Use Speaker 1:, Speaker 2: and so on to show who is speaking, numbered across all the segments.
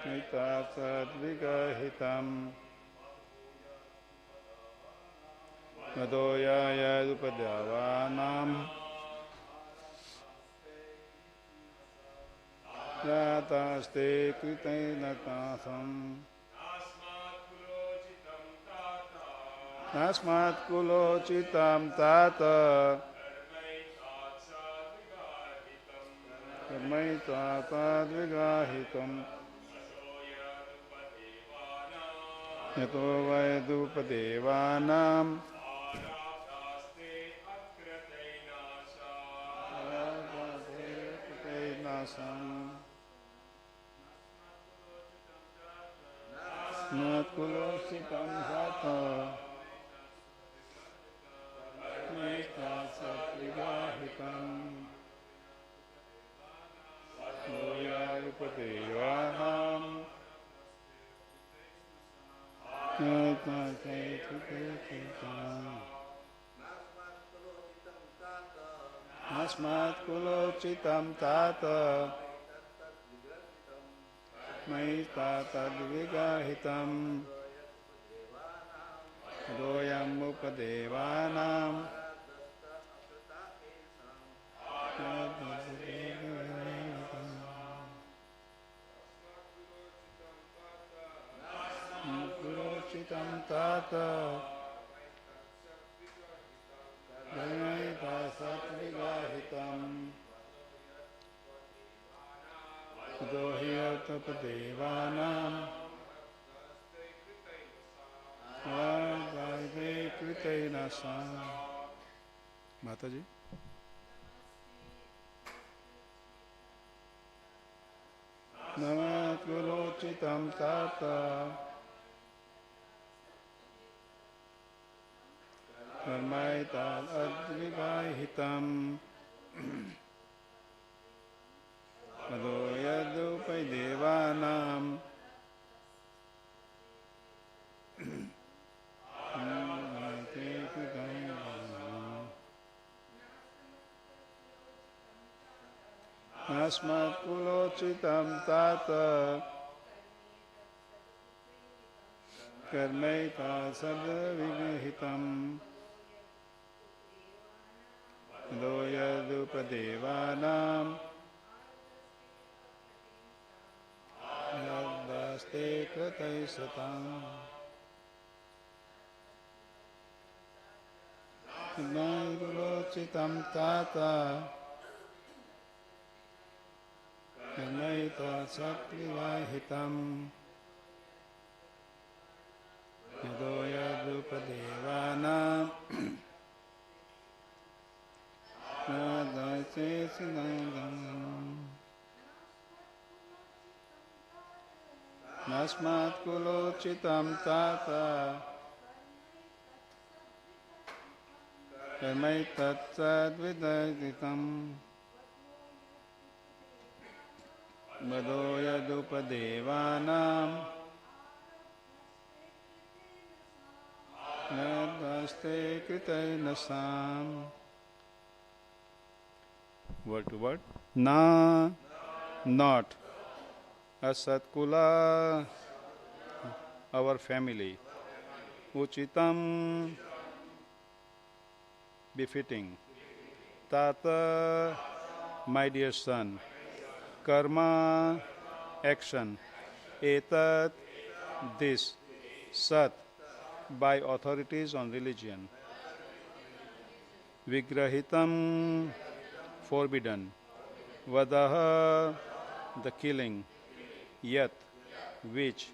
Speaker 1: Mitasadvigahitam Madoyayadupadyavanam Yataste kritainakasam Tasmat kulochitam tata Karmaitasadvigahitam Yato vaidupadevanam Natkulositam Sata Mitasatrigahitam Goyarupadevaham Yatasatrigahitam Asmat Kulocitam Tata Maitatavigahitam Doyam Upadevanam Kulocitam Tata Maitatavigahitam Dohyatapadevanam Vajayve Kritainasam. Mataji. Namat Gurocitam Tata Karmaital Advigahitam Madoyadupadevanam Asmat Kulocitam Tata Karmaita Sadvigahitam Doyadupadevanam Yadaste Kratai Satam Kulocitam Tata Karmaita Sadvigahitam Yadoyadupadevanam Nadaise Sinandam Nasmat Kulocitam Tata Karmaitat Sadvigahitam Madoyadupadevanam Nadaste Kritainasam. Word to word. Na, not. Asatkula, our family. Uchitam, befitting. Tata, my dear son. Karma, action. Etat, this. Sat, by authorities on religion. Vigrahitam, forbidden. Vadaha, the killing. Yat, which.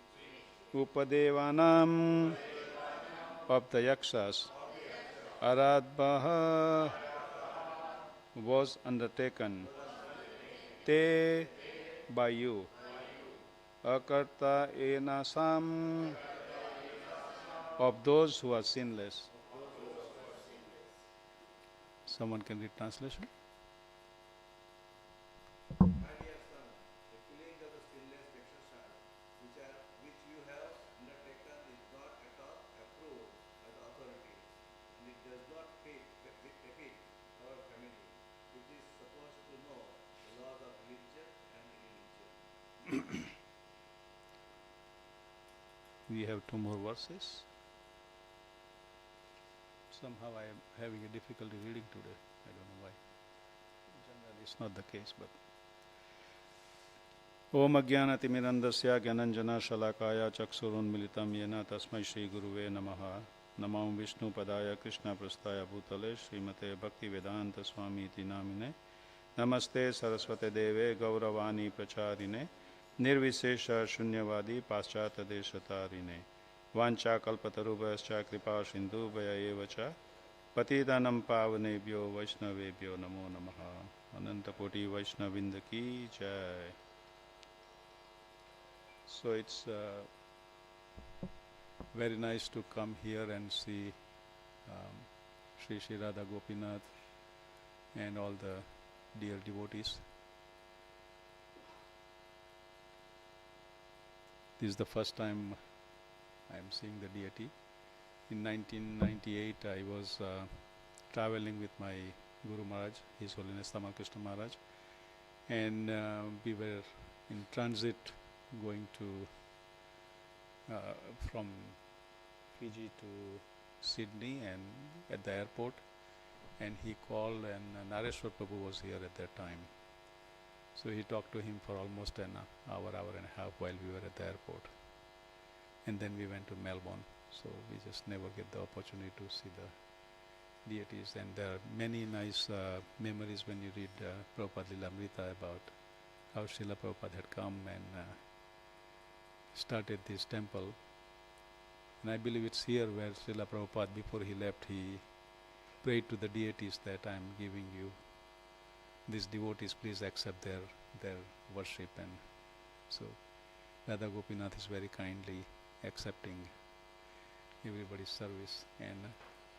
Speaker 1: Upadevanam, of the yakshas. Aradbaha, was undertaken. Te, by you. Akarta enasam, of those who are sinless. Someone can read translation? we have two more verses. Somehow I am having a difficulty reading today. I don't know why. Generally it's not the case, but Om Ajnanatimirandasya Gyananjana Shalakaya Chaksurunmilitam Yena Tasmai Shri Guruve Namaha Namam Vishnu Padaya Krishna Prastaya Bhutale Srimate Bhakti Vedanta Swami Iti Namine Namaste Saraswate Deve Gauravani Pracharine Nirvisesha Shunyavadi Paschata Deshatarine Vancha Kalpatarubhascha Kripa Sindhu Vaya Evacha Patidanam Pavanebhyo Vaishnavebhyo Namo Namaha Anantakoti Vaishnavindaki Jai. So it's very nice to come here and see Sri Sri Radha Gopinath and all the dear devotees. This is the first time I am seeing the deity. In 1998 I was traveling with my Guru Maharaj, His Holiness Tamal Krishna Maharaj, and we were in transit going to from Fiji to Sydney, and at the airport, and he called, and Nareshwar Prabhu was here at that time. So he talked to him for almost an hour and a half while we were at the airport. And then we went to Melbourne. So we just never get the opportunity to see the deities. And there are many nice memories when you read Prabhupada Lilamrita about how Srila Prabhupada had come and started this temple. And I believe it's here where Srila Prabhupada, before he left, he prayed to the deities that I am giving you these devotees, please accept their worship. And so Radha Gopinath is very kindly accepting everybody's service, and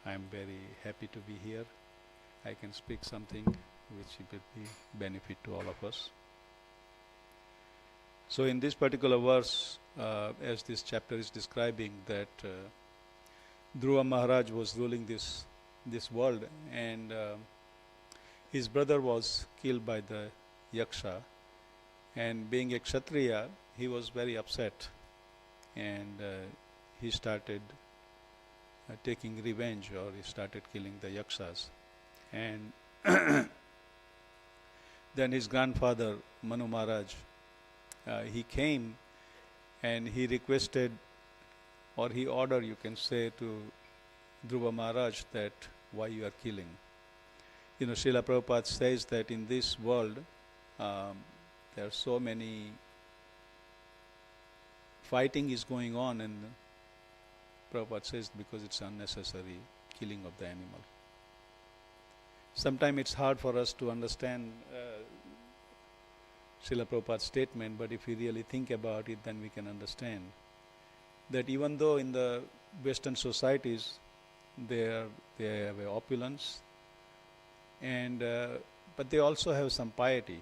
Speaker 1: I am very happy to be here. I can speak something which will be benefit to all of us. So in this particular verse, as this chapter is describing, that Dhruva Maharaj was ruling this world, and his brother was killed by the Yaksha, and being a Kshatriya, he was very upset, and he started taking revenge, or he started killing the Yakshas. And then his grandfather, Manu Maharaj, he came and he requested, or he ordered, you can say, to Dhruva Maharaj that why you are killing. You know, Srila Prabhupada says that in this world there are so many fighting is going on, and Prabhupada says because it's unnecessary killing of the animal. Sometimes it's hard for us to understand Srila Prabhupada's statement, but if we really think about it, then we can understand that even though in the Western societies they have a opulence, and but they also have some piety.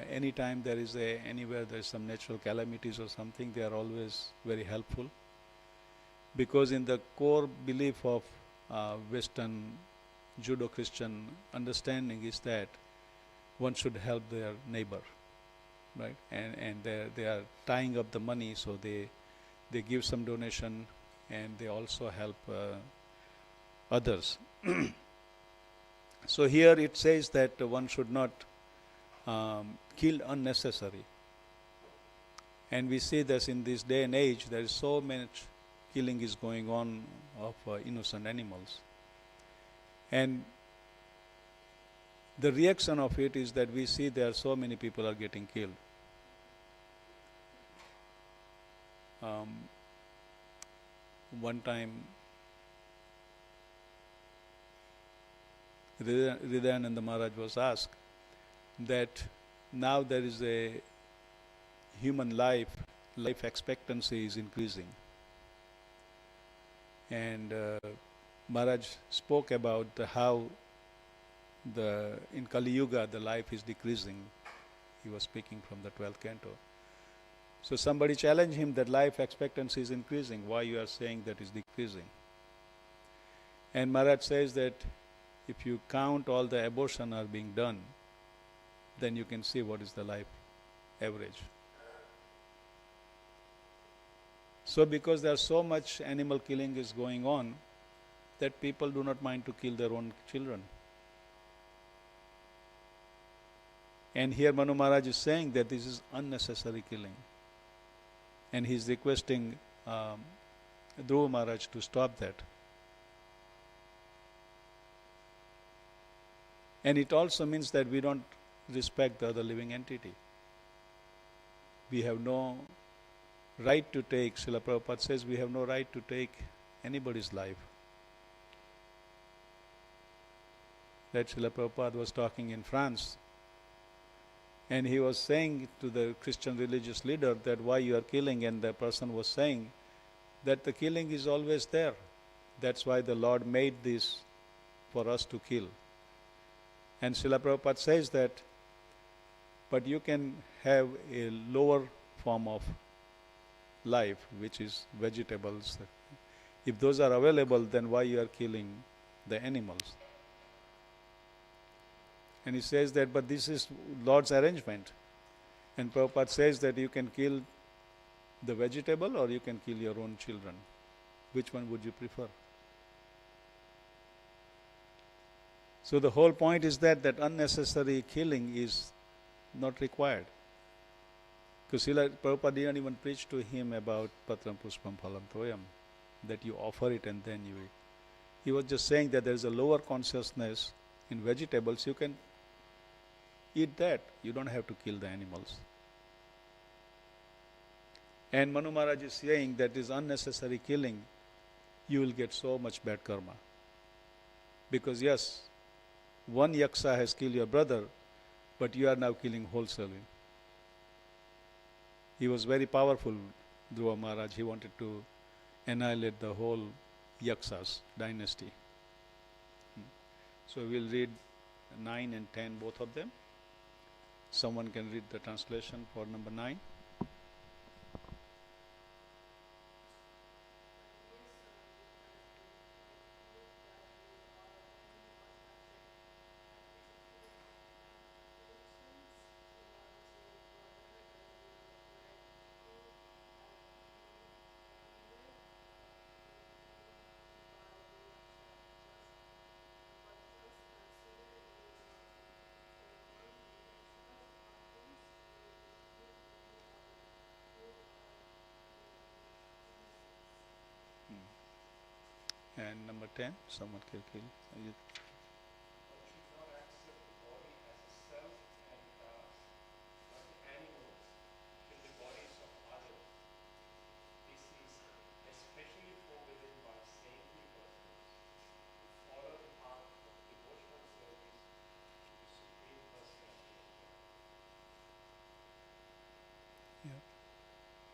Speaker 1: Anytime there is anywhere there is some natural calamities or something, they are always very helpful, because in the core belief of Western Judo-Christian understanding is that one should help their neighbor, right? And they are tying up the money, so they give some donation, and they also help others. So here it says that one should not kill unnecessary. And we see this in this day and age, there is so much killing is going on of innocent animals. And the reaction of it is that we see there are so many people are getting killed. One time Hridayananda Maharaj was asked that now there is a human life expectancy is increasing. And Maharaj spoke about how in Kali Yuga the life is decreasing. He was speaking from the 12th canto. So somebody challenged him that life expectancy is increasing. Why you are saying that is decreasing? And Maharaj says that if you count all the abortion are being done, then you can see what is the life average. So because there's so much animal killing is going on, that people do not mind to kill their own children. And here Manu Maharaj is saying that this is unnecessary killing. And he's requesting Dhruva Maharaj to stop that. And it also means that we don't respect the other living entity. We have no right to take, Srila Prabhupada says, we have no right to take anybody's life. That Srila Prabhupada was talking in France, and he was saying to the Christian religious leader that why you are killing, and the person was saying that the killing is always there. That's why the Lord made this for us to kill. And Srila Prabhupada says that, but you can have a lower form of life, which is vegetables. If those are available, then why you are killing the animals? And he says that, but this is Lord's arrangement. And Prabhupada says that you can kill the vegetable or you can kill your own children. Which one would you prefer? So the whole point is that unnecessary killing is not required. Because Srila Prabhupada didn't even preach to him about Patram Pushpam Phalam Toyam, that you offer it and then you eat. He was just saying that there is a lower consciousness in vegetables. You can eat that. You don't have to kill the animals. And Manu Maharaj is saying that is unnecessary killing. You will get so much bad karma. Because yes, one yaksa has killed your brother, but you are now killing wholesale. He was very powerful, Dhruva Maharaj. He wanted to annihilate the whole yaksas dynasty. So we'll read 9 and 10, both of them. Someone can read the translation for number 9. And number 10, someone can kill. Yeah.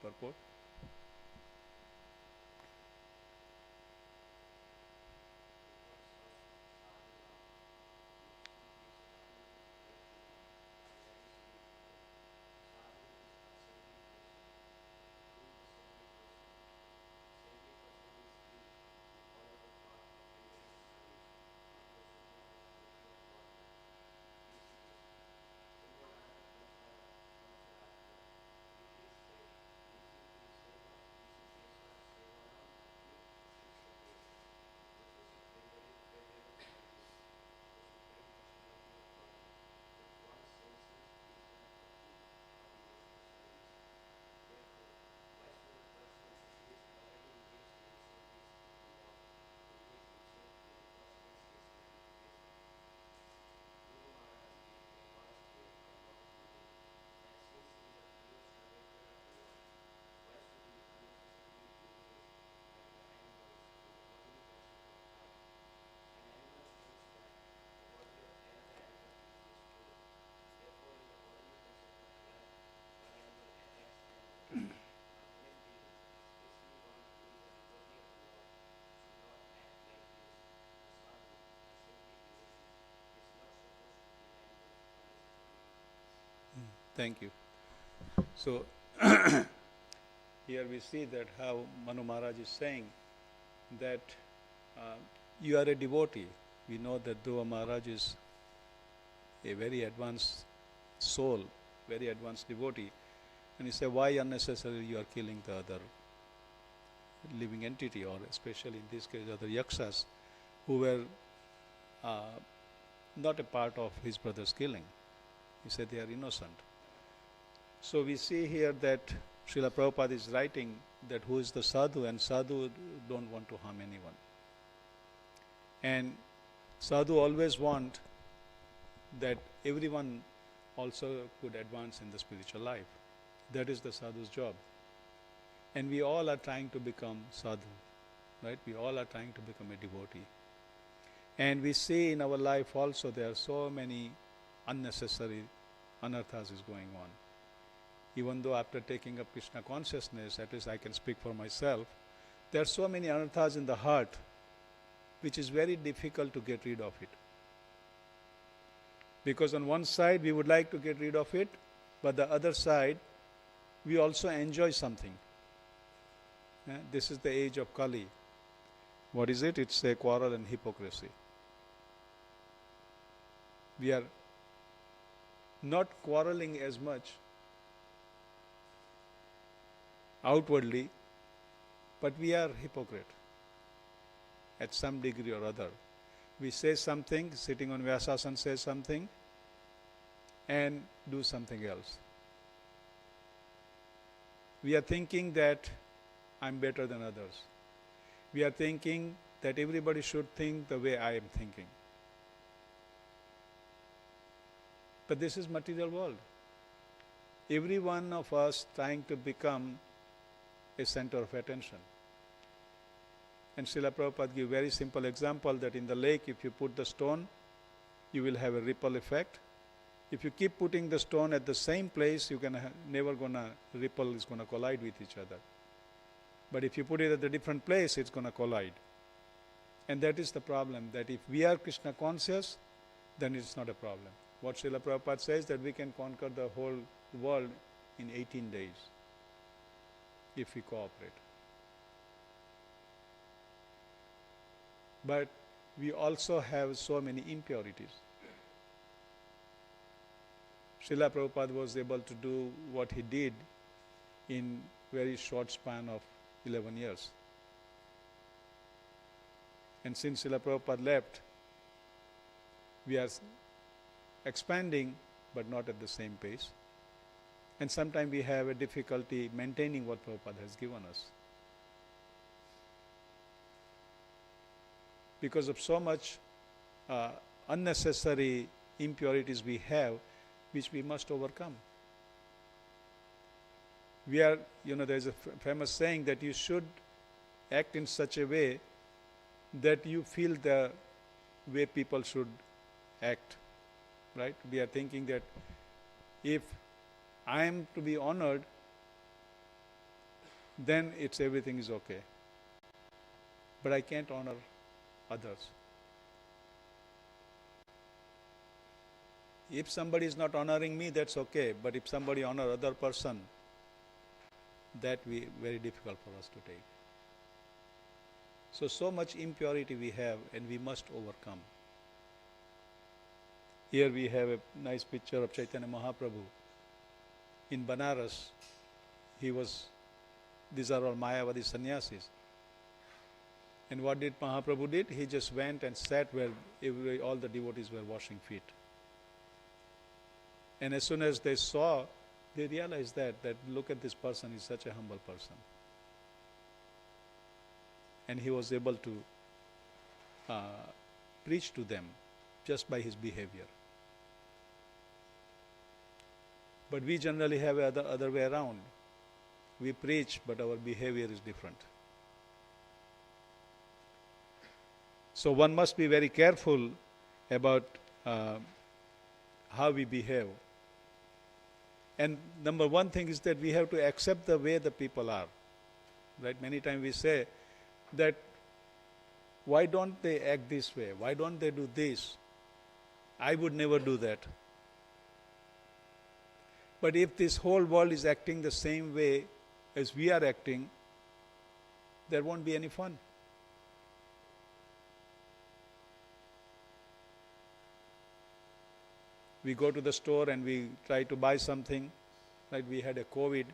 Speaker 1: Purport. Thank you. So here we see that how Manu Maharaj is saying that you are a devotee. We know that Dhruva Maharaj is a very advanced soul, very advanced devotee. And he said, why unnecessarily you are killing the other living entity, or especially in this case other yakshas, who were uh, not a part of his brother's killing. He said they are innocent. So we see here that Srila Prabhupada is writing that who is the sadhu, and sadhu don't want to harm anyone. And sadhu always want that everyone also could advance in the spiritual life. That is the sadhu's job. And we all are trying to become sadhu, right? We all are trying to become a devotee. And we see in our life also there are so many unnecessary anarthas is going on. Even though after taking up Krishna consciousness, at least I can speak for myself, there are so many anarthas in the heart which is very difficult to get rid of it. Because on one side we would like to get rid of it, but the other side we also enjoy something. This is the age of Kali. What is it? It's a quarrel and hypocrisy. We are not quarreling as much outwardly, but we are hypocrite at some degree or other. We say something, sitting on Vyasasana say something, and do something else. We are thinking that I'm better than others. We are thinking that everybody should think the way I am thinking. But this is material world. Every one of us trying to become a center of attention. And Srila Prabhupada gives a very simple example that in the lake, if you put the stone, you will have a ripple effect. If you keep putting the stone at the same place, you can never gonna, ripple is gonna collide with each other. But if you put it at a different place, it's gonna collide. And that is the problem, that if we are Krishna conscious, then it's not a problem. What Srila Prabhupada says, that we can conquer the whole world in 18 days if we cooperate. But we also have so many impurities. Srila Prabhupada was able to do what he did in very short span of 11 years. And since Srila Prabhupada left, we are expanding, but not at the same pace. And sometimes we have a difficulty maintaining what Prabhupada has given us. Because of so much unnecessary impurities we have, which we must overcome. We are, there's a famous saying that you should act in such a way that you feel the way people should act, right? We are thinking that if I am to be honored, then everything is okay. But I can't honor others. If somebody is not honoring me, that's okay. But if somebody honor other person, that will be very difficult for us to take. So much impurity we have, and we must overcome. Here we have a nice picture of Chaitanya Mahaprabhu. In Banaras, these are all Mayavadi sannyasis. And what did Mahaprabhu did? He just went and sat where all the devotees were washing feet. And as soon as they saw, they realized that look at this person, he's such a humble person. And he was able to preach to them just by his behavior. But we generally have other way around. We preach, but our behavior is different. So one must be very careful about how we behave. And number one thing is that we have to accept the way the people are. Right? Many times we say that, why don't they act this way? Why don't they do this? I would never do that. But if this whole world is acting the same way as we are acting, there won't be any fun. We go to the store and we try to buy something. Like we had a COVID,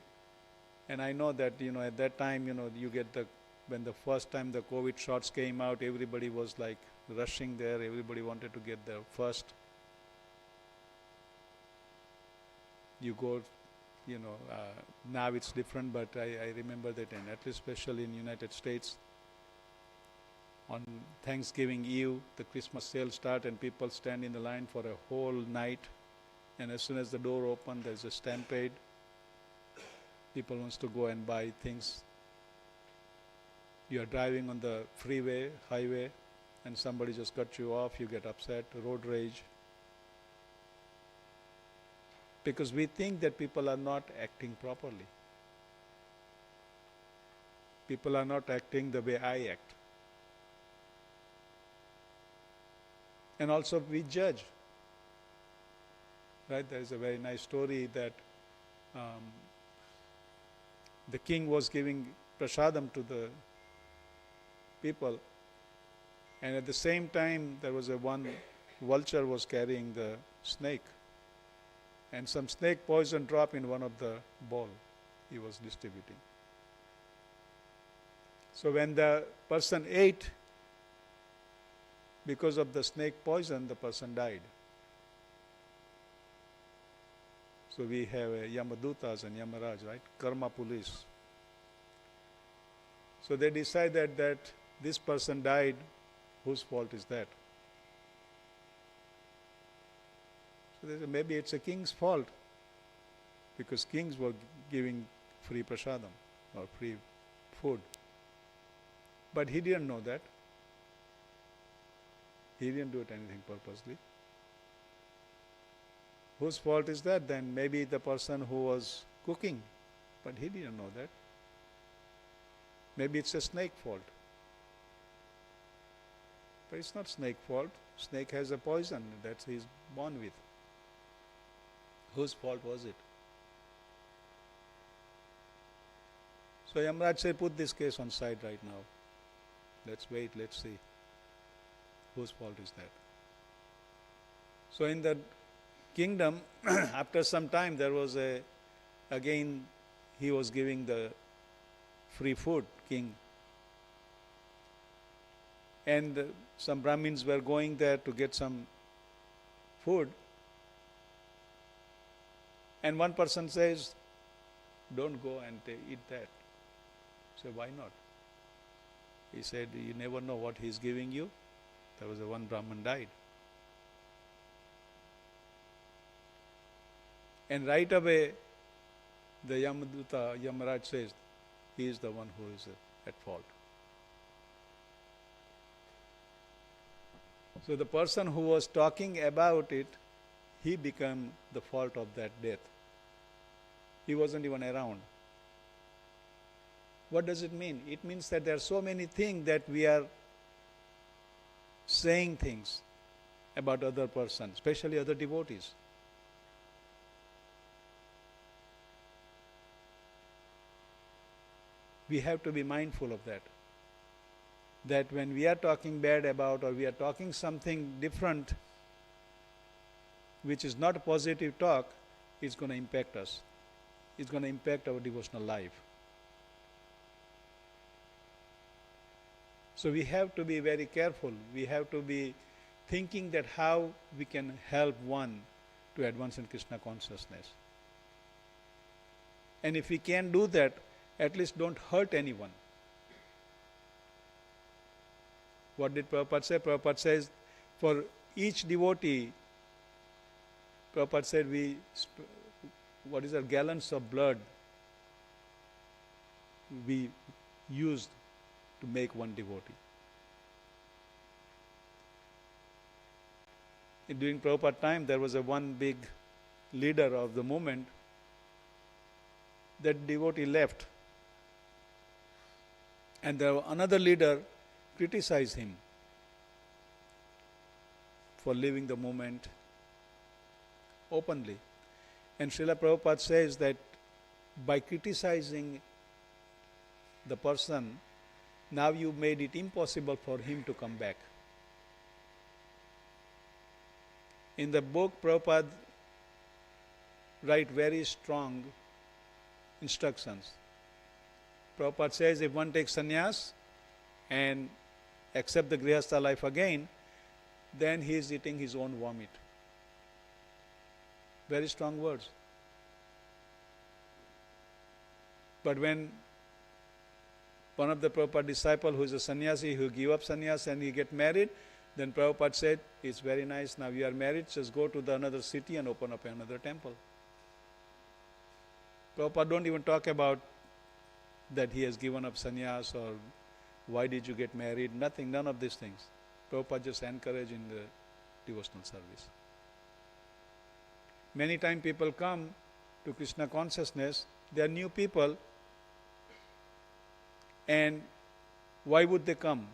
Speaker 1: and I know that at that time you get the when the first time the COVID shots came out, everybody was like rushing there. Everybody wanted to get there first. You go, now it's different, but I remember that, and at least especially in United States, on Thanksgiving Eve, the Christmas sales start and people stand in the line for a whole night. And as soon as the door opens, there's a stampede. People wants to go and buy things. You are driving on the freeway, highway, and somebody just cut you off, you get upset, road rage. Because we think that people are not acting properly. People are not acting the way I act. And also we judge. Right? There is a very nice story that the king was giving prasadam to the people, and at the same time there was one vulture was carrying the snake, and some snake poison dropped in one of the bowl he was distributing. So when the person ate, because of the snake poison, the person died. So we have Yamadutas and Yamaraj, right? Karma police. So they decided that this person died, whose fault is that? So they said maybe it's a king's fault, because kings were giving free prasadam or free food. But he didn't know that. He didn't do it anything purposely. Whose fault is that then? Maybe the person who was cooking, but he didn't know that. Maybe it's a snake fault. But it's not snake fault. Snake has a poison that he's born with. Whose fault was it? So Yamaraj said, put this case on side right now. Let's wait, let's see. Whose fault is that? So in the kingdom, after some time, there was again, he was giving the free food, king. And some Brahmins were going there to get some food. And one person says, don't go and eat that. So why not? He said, you never know what he's giving you. There was one Brahmin died. And right away, the Yamaduta, Yamaraj says, he is the one who is at fault. So the person who was talking about it, he became the fault of that death. He wasn't even around. What does it mean? It means that there are so many things that we are saying things about other persons, especially other devotees. We have to be mindful of that. That when we are talking bad about, or we are talking something different, which is not a positive talk, it's going to impact us. It's going to impact our devotional life. So we have to be very careful. We have to be thinking that how we can help one to advance in Krishna consciousness. And if we can do that, at least don't hurt anyone. What did Prabhupada say? Prabhupada says, for each devotee, Prabhupada said, gallons of blood we used to make one devotee. During Prabhupada time, there was one big leader of the movement. That devotee left. And another leader criticized him for leaving the movement openly. And Srila Prabhupada says that by criticizing the person, now you made it impossible for him to come back. In the book, Prabhupada write very strong instructions. Prabhupada says if one takes sannyas, and accept the Grihastha life again, then he is eating his own vomit. Very strong words. But when one of the Prabhupada disciples who is a sannyasi, who give up sannyas and he get married, then Prabhupada said, it's very nice, now you are married, just go to the another city and open up another temple. Prabhupada don't even talk about that he has given up sannyas or why did you get married, nothing, none of these things. Prabhupada just encourage in the devotional service. Many times people come to Krishna consciousness, they are new people, and why would they come?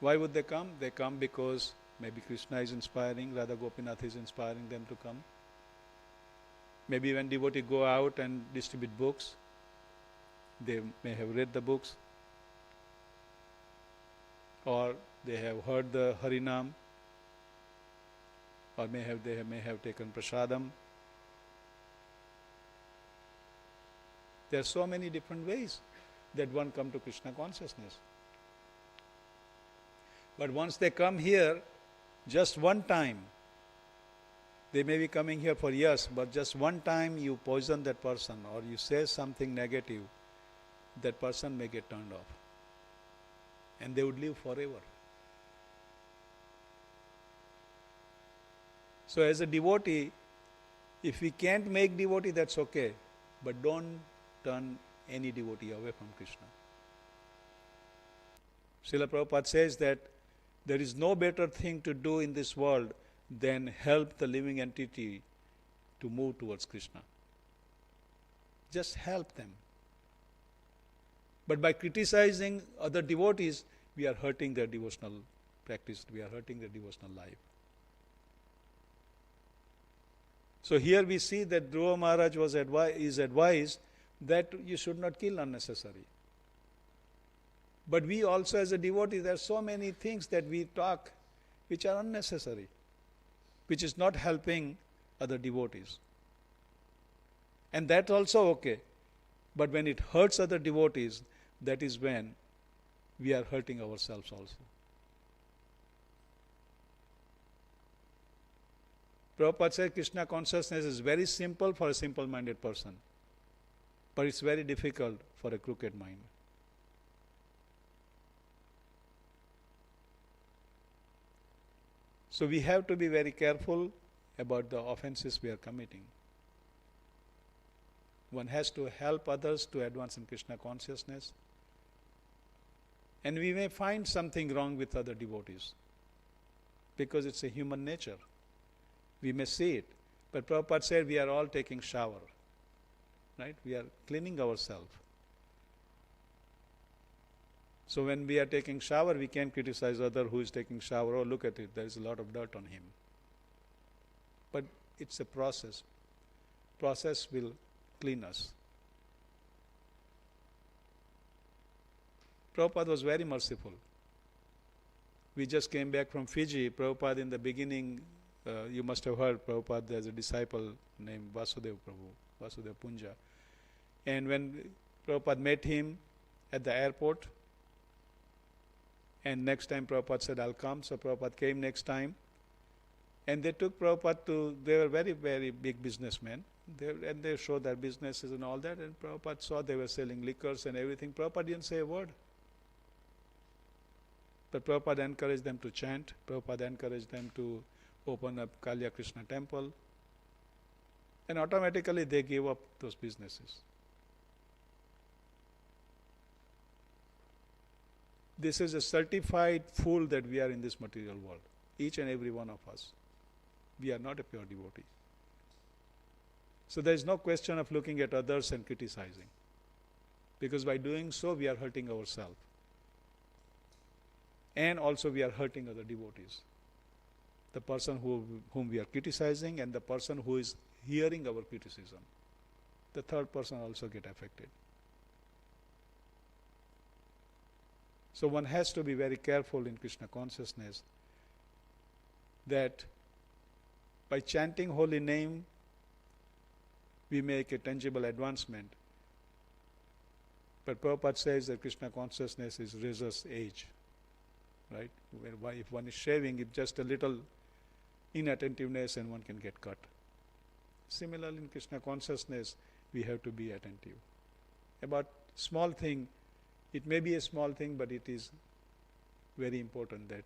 Speaker 1: Why would they come? They come because maybe Krishna is inspiring, Radha Gopinath is inspiring them to come. Maybe when devotees go out and distribute books, they may have read the books, or they have heard the Harinam, or they may have taken prasadam. There are so many different ways that one come to Krishna consciousness. But once they come here, just one time, they may be coming here for years, but just one time you poison that person or you say something negative, that person may get turned off. And they would live forever. So as a devotee, if we can't make devotee, that's okay. But don't turn any devotee away from Krishna. Srila Prabhupada says that there is no better thing to do in this world than help the living entity to move towards Krishna. Just help them. But by criticizing other devotees, we are hurting their devotional practice, we are hurting their devotional life. So here we see that Dhruva Maharaj is advised that you should not kill unnecessary. But we also as a devotee, there are so many things that we talk which are unnecessary, which is not helping other devotees. And that's also okay. But when it hurts other devotees, that is when we are hurting ourselves also. Prabhupada said Krishna consciousness is very simple for a simple-minded person, but it's very difficult for a crooked mind. So we have to be very careful about the offenses we are committing. One has to help others to advance in Krishna consciousness. And we may find something wrong with other devotees because it's a human nature. We may see it. But Prabhupada said we are all taking shower. Right? We are cleaning ourselves. So when we are taking shower, we can't criticize other who is taking shower. Oh, look at it, there is a lot of dirt on him. But it's a process. Process will clean us. Prabhupada was very merciful. We just came back from Fiji. Prabhupada in the beginning, you must have heard Prabhupada, there's a disciple named Vasudev Punja. And when Prabhupada met him at the airport, and next time Prabhupada said, I'll come. So Prabhupada came next time. And they took Prabhupada to, they were very, very big businessmen. And they showed their businesses and all that. And Prabhupada saw they were selling liquors and everything. Prabhupada didn't say a word. But Prabhupada encouraged them to chant. Prabhupada encouraged them to open up Kalya Krishna temple. And automatically they gave up those businesses. This is a certified fool that we are in this material world. Each and every one of us. We are not a pure devotee. So there is no question of looking at others and criticizing. Because by doing so, we are hurting ourselves. And also we are hurting other devotees. The person whom we are criticizing and the person who is hearing our criticism. The third person also get affected. So one has to be very careful in Krishna consciousness that by chanting holy name, we make a tangible advancement. But Prabhupada says that Krishna consciousness is razor's edge, right? If one is shaving, it's just a little inattentiveness and one can get cut. Similarly, in Krishna consciousness, we have to be attentive. About small thing, it may be a small thing, but it is very important that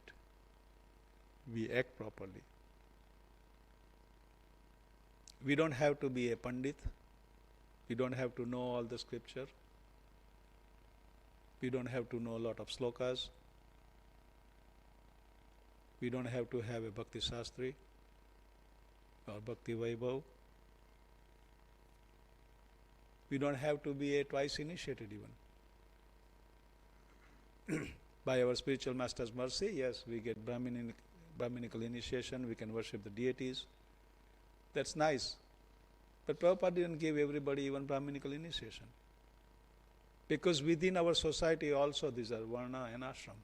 Speaker 1: we act properly. We don't have to be a Pandit. We don't have to know all the scripture. We don't have to know a lot of slokas. We don't have to have a Bhakti Shastri or Bhakti Vaibhav. We don't have to be a twice initiated even. By our spiritual master's mercy, yes, we get Brahminical initiation, we can worship the deities. That's nice. But Prabhupada didn't give everybody even Brahminical initiation. Because within our society also these are Varna and Ashram.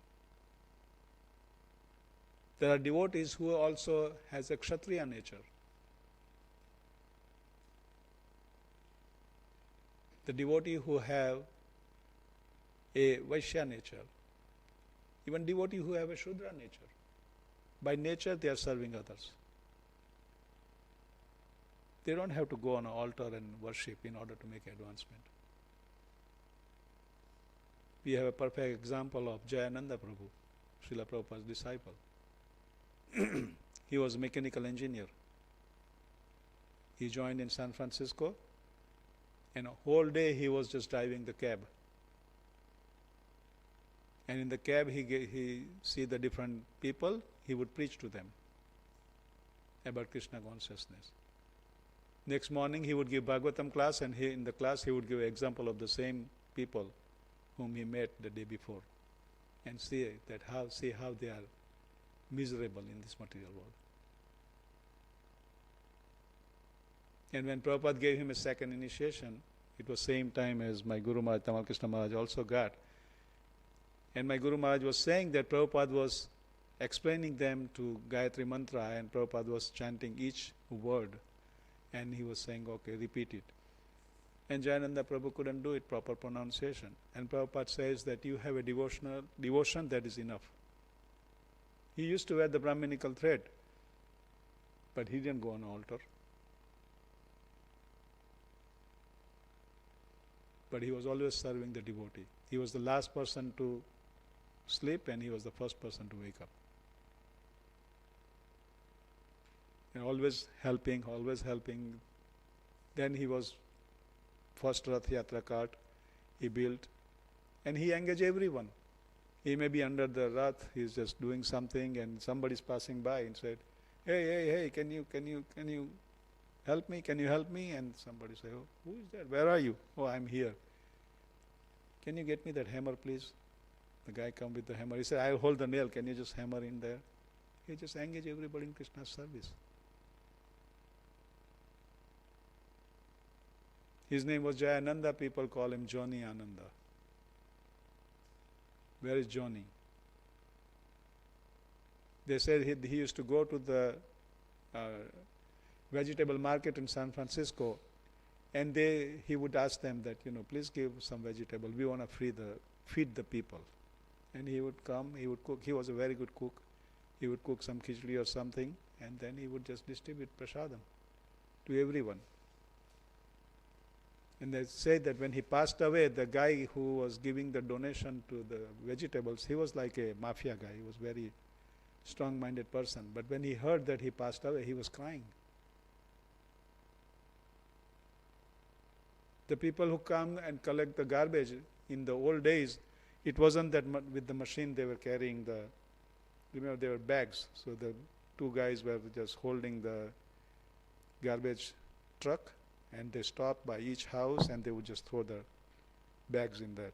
Speaker 1: There are devotees who also has a Kshatriya nature. The devotee who have a Vaishya nature. Even devotee who have a Shudra nature. By nature they are serving others. They don't have to go on an altar and worship in order to make advancement. We have a perfect example of Jayananda Prabhu, Srila Prabhupada's disciple. He was a mechanical engineer. He joined in San Francisco, and a whole day he was just driving the cab. And in the cab he see the different people, he would preach to them about Krishna consciousness. Next morning he would give Bhagavatam class, and in the class he would give an example of the same people whom he met the day before, and see how they are miserable in this material world. And when Prabhupada gave him a second initiation, it was same time as my Guru Maharaj, Tamal Krishna Maharaj also got. And my Guru Maharaj was saying that Prabhupada was explaining them to Gayatri Mantra, and Prabhupada was chanting each word, and he was saying, okay, repeat it. And Jayananda Prabhu couldn't do it, proper pronunciation. And Prabhupada says that you have a devotion, that is enough. He used to wear the Brahminical thread, but he didn't go on altar. But he was always serving the devotee. He was the last person to sleep, and he was the first person to wake up. And always helping. Then he was first Rath Yatra cart he built, and he engaged everyone. He may be under the Rath, he's just doing something, and somebody's passing by and said, hey, can you help me? Can you help me? And somebody say, oh, who is that? Where are you? Oh, I'm here. Can you get me that hammer, please? The guy come with the hammer. He said, I'll hold the nail. Can you just hammer in there? He just engage everybody in Krishna's service. His name was Jayananda. People call him Johnny Ananda. Where is Johnny? They said he used to go to the vegetable market in San Francisco, and he would ask them that, please give some vegetable. We want to feed the people. And he would come, he would cook. He was a very good cook. He would cook some khichdi or something, and then he would just distribute prasadam to everyone. And they say that when he passed away, the guy who was giving the donation to the vegetables, he was like a mafia guy. He was a very strong-minded person. But when he heard that he passed away, he was crying. The people who come and collect the garbage, in the old days, it wasn't that with the machine they were carrying they were bags. So the two guys were just holding the garbage truck, and they stopped by each house, and they would just throw the bags in that.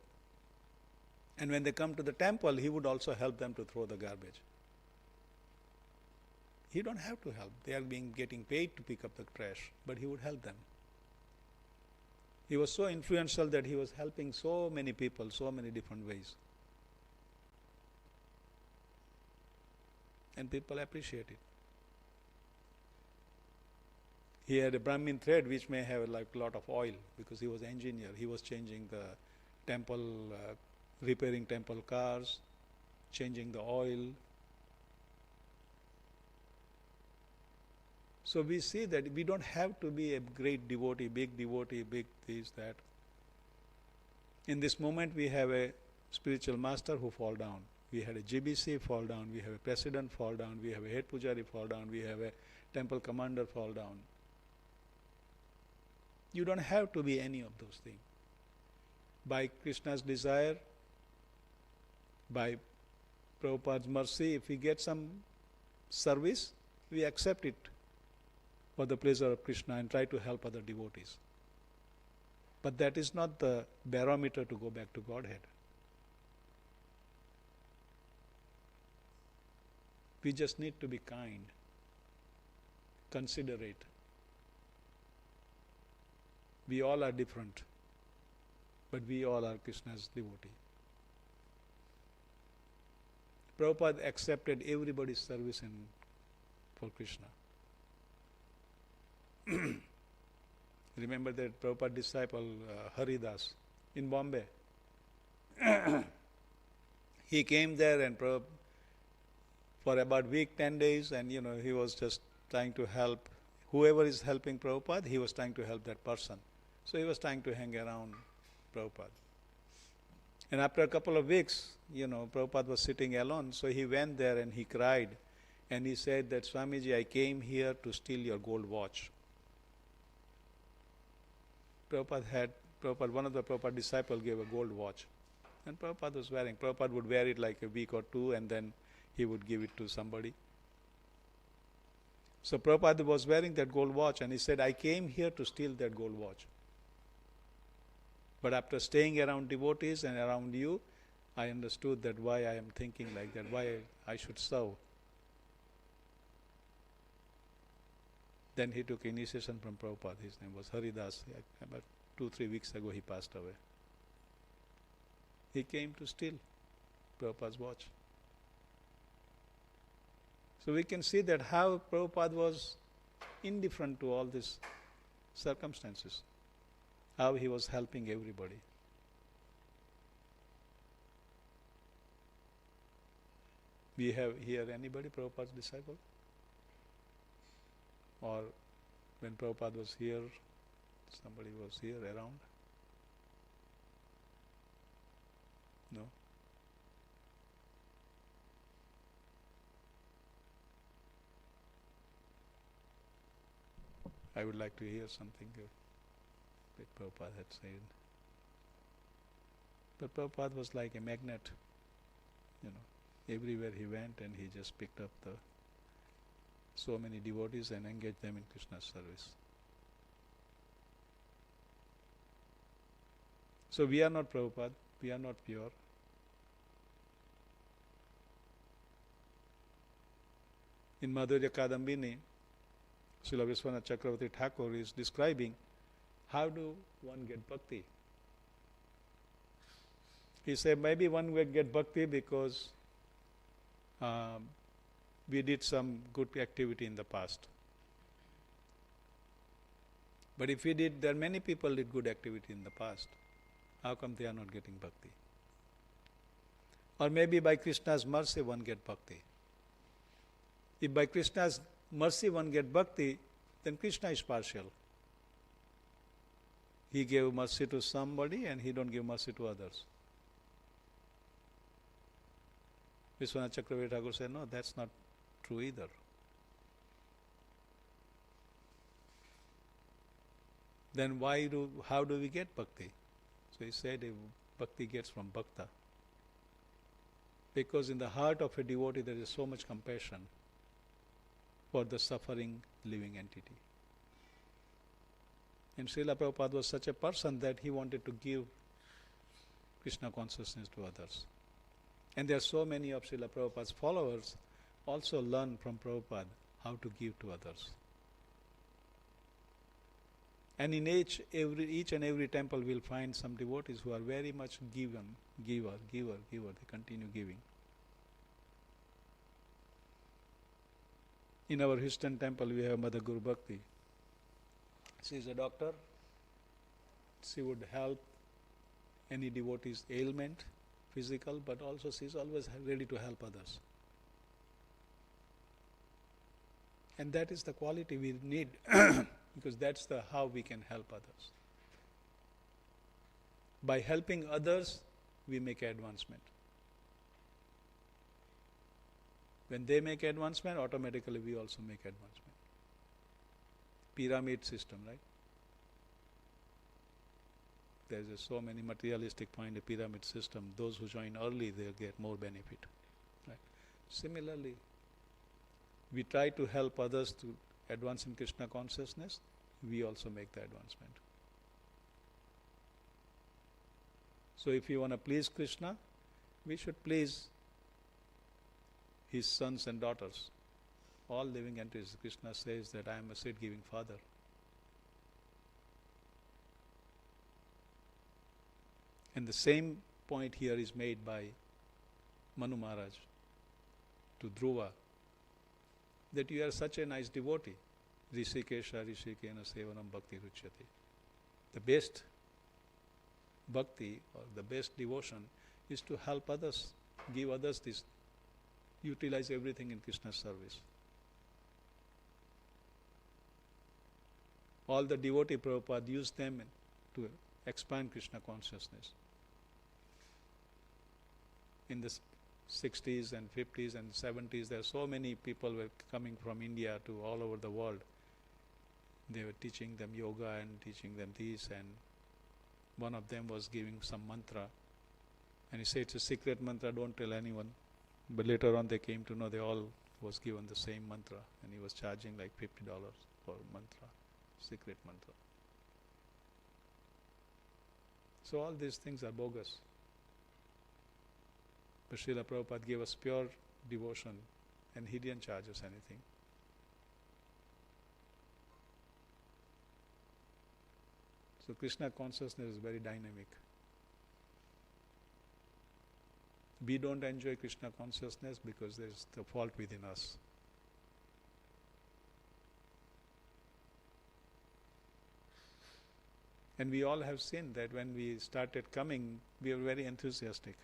Speaker 1: And when they come to the temple, he would also help them to throw the garbage. He don't have to help. They are getting paid to pick up the trash, but he would help them. He was so influential that he was helping so many people, so many different ways. And people appreciate it. He had a Brahmin thread which may have like a lot of oil, because he was an engineer. He was changing the temple, repairing temple cars, changing the oil. So we see that we don't have to be a great devotee, big this, that. In this moment we have a spiritual master who fall down. We had a GBC fall down, we have a president fall down, we have a head pujari fall down, we have a temple commander fall down. You don't have to be any of those things. By Krishna's desire, by Prabhupada's mercy, if we get some service, we accept it for the pleasure of Krishna and try to help other devotees. But that is not the barometer to go back to Godhead. We just need to be kind, considerate. We all are different, but we all are Krishna's devotee. Prabhupada accepted everybody's service for Krishna. Remember that Prabhupada disciple Haridas in Bombay. He came there and for about a week, 10 days, and he was just trying to help. Whoever is helping Prabhupada, he was trying to help that person. So he was trying to hang around Prabhupada. And after a couple of weeks, Prabhupada was sitting alone, so he went there and he cried. And he said that, Swamiji, I came here to steal your gold watch. One of the Prabhupada disciples gave a gold watch. And Prabhupada was wearing. Prabhupada would wear it like a week or two and then he would give it to somebody. So Prabhupada was wearing that gold watch and he said, I came here to steal that gold watch. But after staying around devotees and around you, I understood that why I am thinking like that, why I should serve. Then he took initiation from Prabhupada. His name was Haridas. About 2-3 weeks ago he passed away. He came to steal Prabhupada's watch. So we can see that how Prabhupada was indifferent to all these circumstances, how he was helping everybody. We have here anybody Prabhupada's disciple? Or when Prabhupada was here, somebody was here around? No? I would like to hear something that Prabhupada had said. But Prabhupada was like a magnet, everywhere he went and he just picked up so many devotees and engaged them in Krishna's service. So we are not Prabhupada, we are not pure. In Madhurya Kadambini, Srila Vishwanath Chakravarti Thakur is describing how do one get bhakti. He said maybe one will get bhakti because we did some good activity in the past. But if there are many people did good activity in the past, how come they are not getting bhakti? Or maybe by Krishna's mercy one get bhakti. If by Krishna's mercy one get bhakti, then Krishna is partial. He gave mercy to somebody and he don't give mercy to others. Vishwanath Chakravarti Thakur said, no, that's not true either. Then how do we get bhakti? So he said bhakti gets from bhakta. Because in the heart of a devotee there is so much compassion for the suffering living entity. And Srila Prabhupada was such a person that he wanted to give Krishna consciousness to others. And there are so many of Srila Prabhupada's followers also learn from Prabhupada how to give to others. And in each and every temple we'll find some devotees who are very much giver. They continue giving. In our Houston temple we have Mother Guru Bhakti. She is a doctor. She would help any devotee's ailment, physical, but also she is always ready to help others. And that is the quality we need because that's the how we can help others. By helping others, we make advancement. When they make advancement, automatically we also make advancement. Pyramid system, right? There's so many materialistic point in pyramid system. Those who join early, they'll get more benefit. Right? Similarly, we try to help others to advance in Krishna consciousness, we also make the advancement. So if you want to please Krishna, we should please his sons and daughters, all living entities. Krishna says that I am a seed-giving father. And the same point here is made by Manu Maharaj to Dhruva, that you are such a nice devotee. Rishikesha Rishikena Sevanam Bhakti Ruchyate. The best bhakti or the best devotion is to help others, give others this, utilize everything in Krishna's service. All the devotee Prabhupada used them to expand Krishna consciousness. In the 60s and 50s and 70s, there are so many people were coming from India to all over the world. They were teaching them yoga and teaching them this, and one of them was giving some mantra. And he said, it's a secret mantra, don't tell anyone. But later on they came to know they all was given the same mantra, and he was charging like $50 for mantra, secret mantra. So all these things are bogus. But Srila Prabhupada gave us pure devotion, and he didn't charge us anything. So Krishna consciousness is very dynamic. We don't enjoy Krishna consciousness because there is the fault within us. And we all have seen that when we started coming, we were very enthusiastic.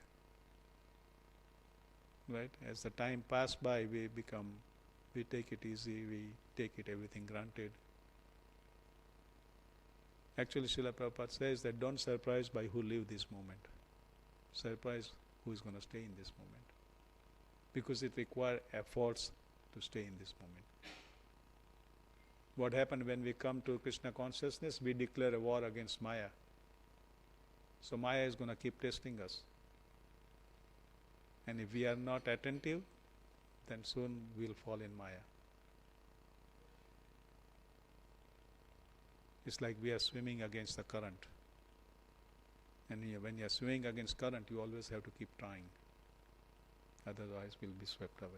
Speaker 1: Right? As the time passed by, we take it easy, we take it everything granted. Actually, Srila Prabhupada says that don't surprise by who live this moment. Surprise who is going to stay in this moment. Because it requires efforts to stay in this moment. What happened when we come to Krishna consciousness? We declare a war against Maya. So Maya is going to keep testing us. And if we are not attentive, then soon we'll fall in Maya. It's like we are swimming against the current. And when you are swimming against current, you always have to keep trying. Otherwise, we'll be swept away.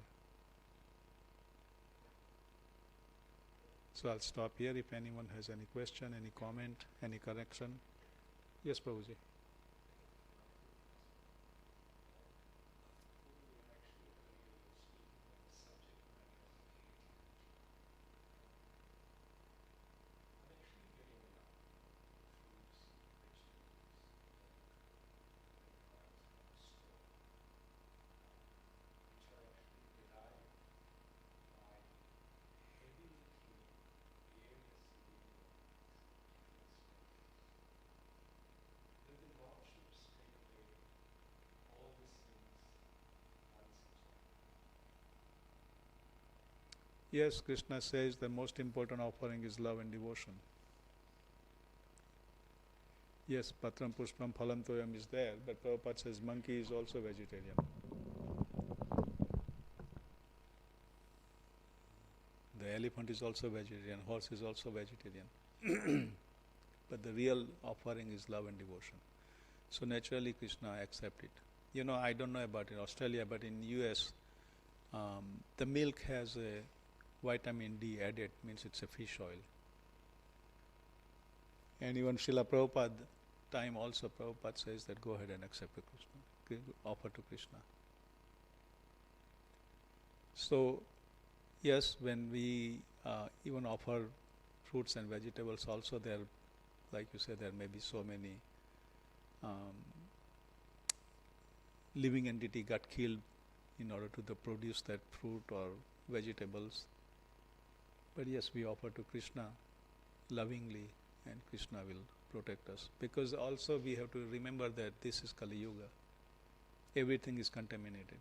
Speaker 1: So I'll stop here. If anyone has any question, any comment, any correction. Yes, Prabhuji. Yes, Krishna says the most important offering is love and devotion. Yes, Patram Pushpam Phalam Toyam is there, but Prabhupada says monkey is also vegetarian. The elephant is also vegetarian, horse is also vegetarian. But the real offering is love and devotion. So naturally Krishna accepts it. You know, I don't know about in Australia, but in US, the milk has a vitamin D added, means it's a fish oil. And even Srila Prabhupada time also, Prabhupada says that go ahead and accept the Krishna, offer to Krishna. So, yes, when we even offer fruits and vegetables also, there, like you said, there may be so many living entity got killed in order to produce that fruit or vegetables. But yes, we offer to Krishna lovingly, and Krishna will protect us. Because also we have to remember that this is Kali Yuga. Everything is contaminated.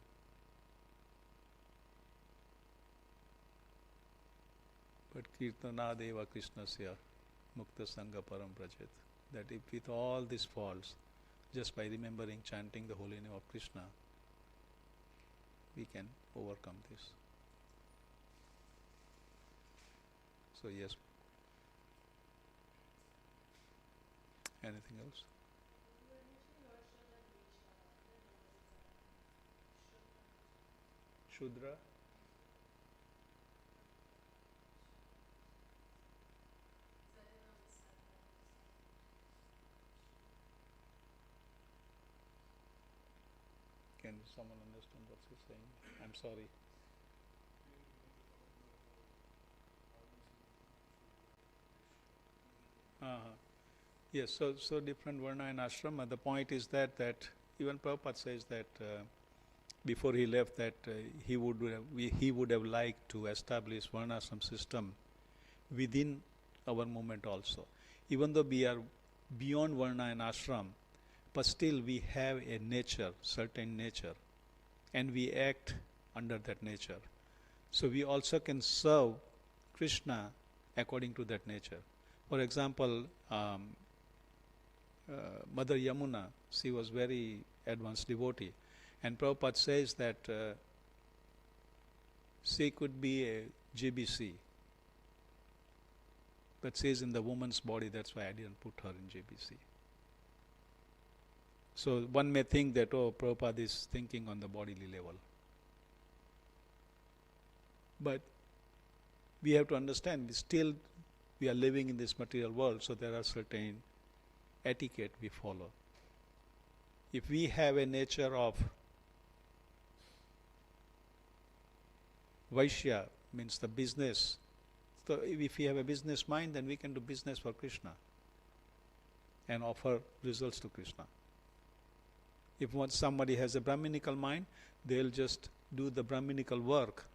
Speaker 1: But Kirtana Deva Krishnasya Mukta Sangha Param Prajet. That if with all these faults, just by remembering, chanting the holy name of Krishna, we can overcome this. So yes. Anything else? Shudra? Can someone understand what he's saying? I'm sorry. Uh-huh. Yes, so different varna and ashrama. The point is that even Prabhupada says that before he left that he would have liked to establish varnashram system within our movement also. Even though we are beyond varna and ashram, but still we have a nature, certain nature, and we act under that nature. So we also can serve Krishna according to that nature. For example, Mother Yamuna, she was very advanced devotee, and Prabhupada says that she could be a GBC, but she is in the woman's body, that's why I didn't put her in GBC. So one may think that, oh, Prabhupada is thinking on the bodily level. But we have to understand, we are living in this material world, so there are certain etiquette we follow. If we have a nature of Vaishya, means the business, so if we have a business mind, then we can do business for Krishna and offer results to Krishna. If once somebody has a Brahminical mind, they'll just do the Brahminical work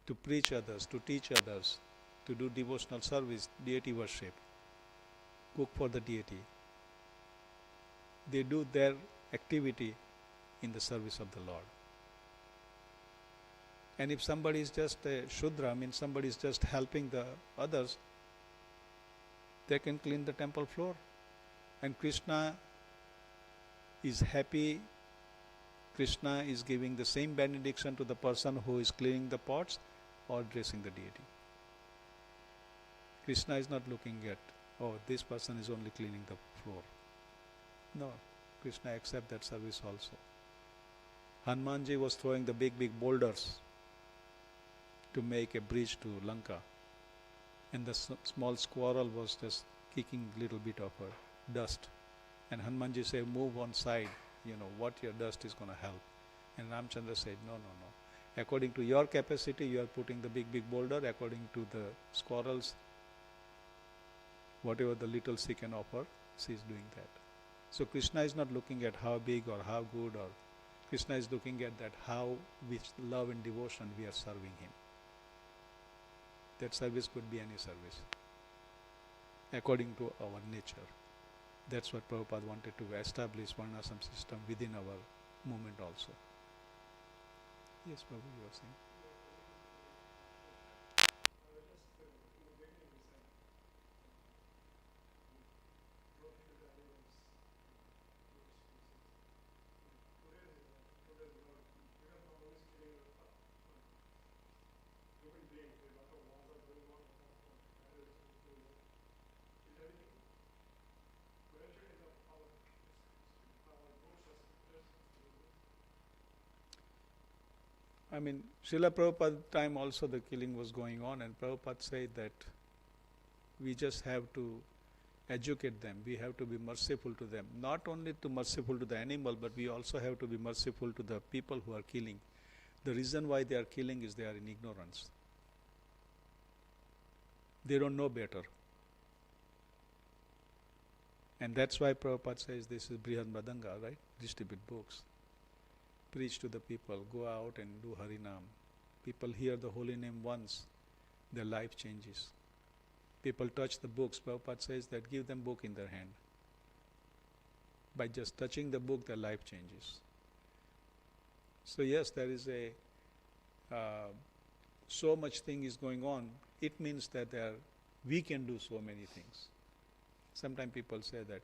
Speaker 1: to preach others, to teach others, to do devotional service, deity worship, cook for the deity. They do their activity in the service of the Lord. And if somebody is just a Shudra, means somebody is just helping the others, they can clean the temple floor. And Krishna is happy. Krishna is giving the same benediction to the person who is cleaning the pots or dressing the deity. Krishna is not looking at, oh, this person is only cleaning the floor. No, Krishna accepts that service also. Hanumanji was throwing the big boulders to make a bridge to Lanka, and the small squirrel was just kicking little bit of her dust. And Hanumanji said, move on side, what your dust is going to help. And Ramchandra said, no. According to your capacity, you are putting the big boulder. According to the squirrels, whatever the little she can offer, she is doing that. So Krishna is not looking at how big or how good, or Krishna is looking at that how with love and devotion we are serving him. That service could be any service, according to our nature. That's what Prabhupada wanted to establish varnashram system within our movement also. Yes, Prabhu, you were saying. I mean, Srila Prabhupada time also the killing was going on, and Prabhupada said that we just have to educate them. We have to be merciful to them. Not only to merciful to the animal, but we also have to be merciful to the people who are killing. The reason why they are killing is they are in ignorance. They don't know better. And that's why Prabhupada says this is Brihad Madanga, right? Distribute books. preach to the people, go out and do Harinam. People hear the holy name once, their life changes. People touch the books. Prabhupada says that give them book in their hand. By just touching the book, their life changes. So yes, there is so much thing is going on. It means that we can do so many things. Sometimes people say that,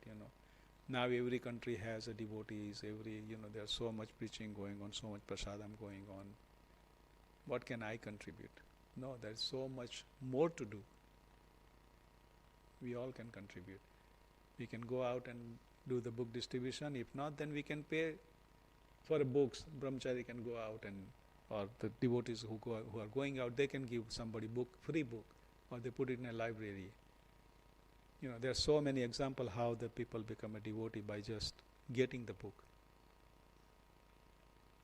Speaker 1: now every country has a devotees, there's so much preaching going on, so much prasadam going on. What can I contribute? No, there's so much more to do. We all can contribute. We can go out and do the book distribution. If not, then we can pay for books. Brahmachari can go out or the devotees who are going out, they can give somebody book, free book, or they put it in a library. There are so many examples how the people become a devotee by just getting the book.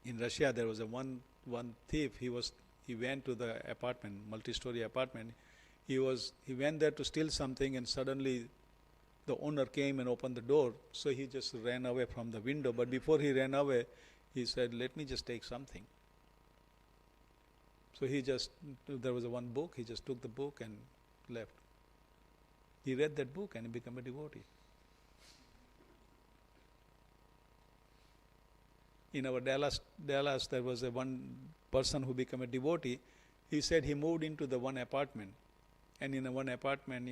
Speaker 1: In Russia, there was one thief. He went to the apartment, multi-story apartment. He went there to steal something, and suddenly the owner came and opened the door. So he just ran away from the window. But before he ran away, he said, "Let me just take something." So there was one book. He just took the book and left. He read that book and he became a devotee. In our Dallas, there was one person who became a devotee. He said he moved into the one apartment. And in the one apartment,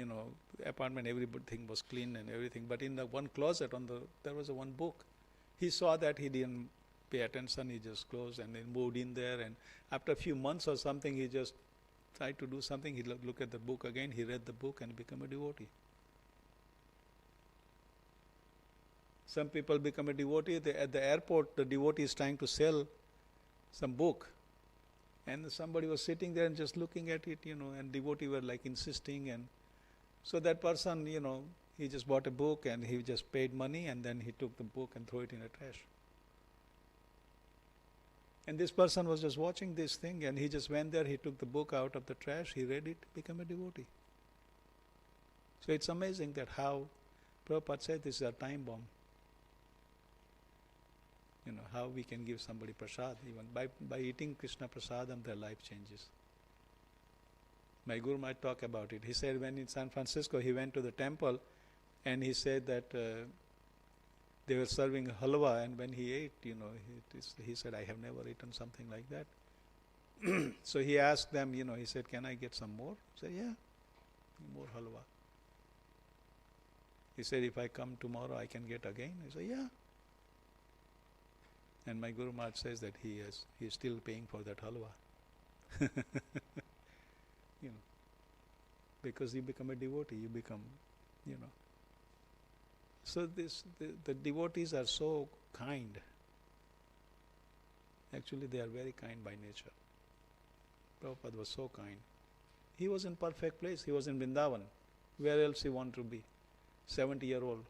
Speaker 1: everything was clean and everything. But in the one closet, there was one book. He saw that, he didn't pay attention. He just closed and then moved in there. And after a few months or something, he just tried to do something. He looked at the book again. He read the book and became a devotee. Some people become a devotee. At the airport, the devotee is trying to sell some book. And somebody was sitting there and just looking at it, and devotee were like insisting. And so that person, he just bought a book and he just paid money, and then he took the book and threw it in a trash. And this person was just watching this thing, and he just went there, he took the book out of the trash, he read it, became a devotee. So it's amazing that how Prabhupada said this is a time bomb. How we can give somebody prasad, even by eating Krishna prasadam, their life changes. My Guru might talk about it. He said when in San Francisco, he went to the temple, and he said that they were serving halwa, and when he ate, he said, "I have never eaten something like that." So he asked them, he said, "Can I get some more?" He said, "Yeah, more halwa." He said, "If I come tomorrow, I can get again?" He said, "Yeah." And my Guru Maharaj says that he is still paying for that halwa. Because you become a devotee, you become, So the devotees are so kind. Actually, they are very kind by nature. Prabhupada was so kind. He was in perfect place. He was in Vrindavan. Where else he wanted to be? 70-year-old.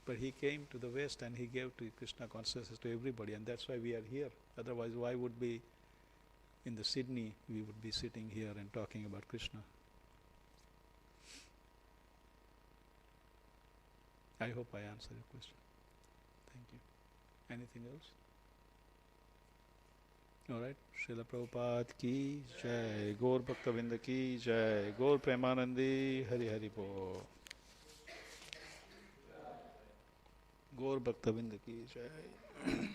Speaker 1: But he came to the West and he gave to Krishna consciousness to everybody, and that's why we are here. Otherwise, why would be in the Sydney, we would be sitting here and talking about Krishna. I hope I answered your question. Thank you. Anything else? All right. Srila Prabhupada ki jai, Gaur Bhaktavinda ki jai, Gaur Premanandi, Hari Hari Bo. Gaur Bhaktavinda ki jai.